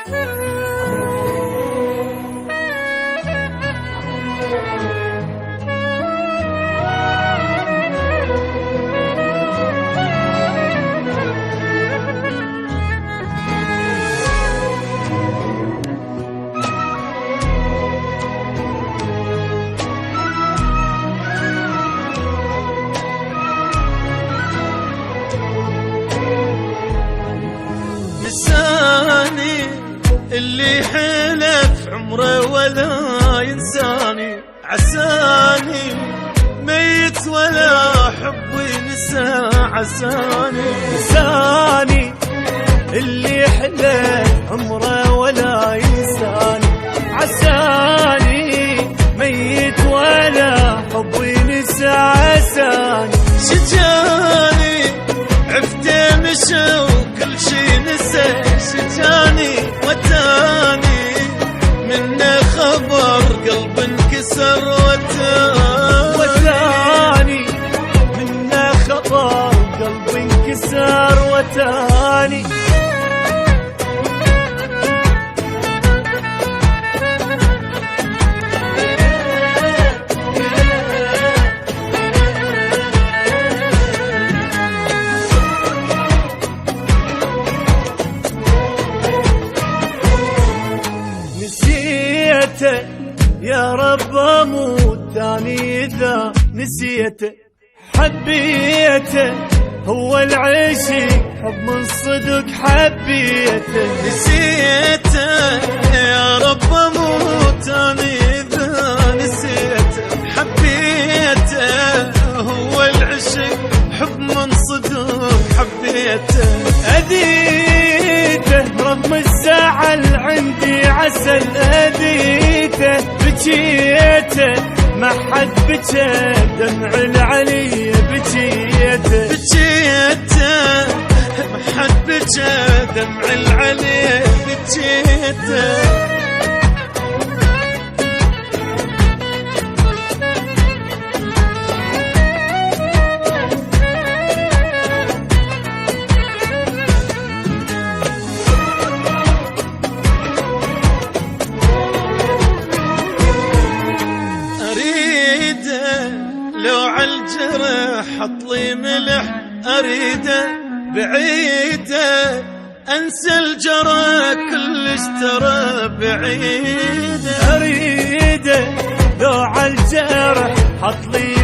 لساني اللي حلف عمره ولا ينساني، عساني ميت ولا حب ينسى عساني. لساني اللي حلف عمره ولا ينساني، عساني ميت ولا حب ينسى عساني. شجاني عفته مشى وكل شي نسى، شجاني وتاني منه خبر قلب انكسر وتاني منه خبر قلب انكسر وتاني. نسيته يا رب اموت ثاني اذا نسيته، حبيته هو العشق حب من صدق حبيته. نسيته يا رب اموت ثاني اذا نسيته، حبيته هو العشق حب من صدق حبيته. أذيته رغم الزعل عندي عسل، أذيته بجيته ما حد بجى دمع العلي بجيته، بجيته ما حد بجى دمع العلي بجيته. لو عالجرح حطلي ملح أريده، بعيده أنسى الجرح كلش ترى بعيده. أريده لو عالجرح حطلي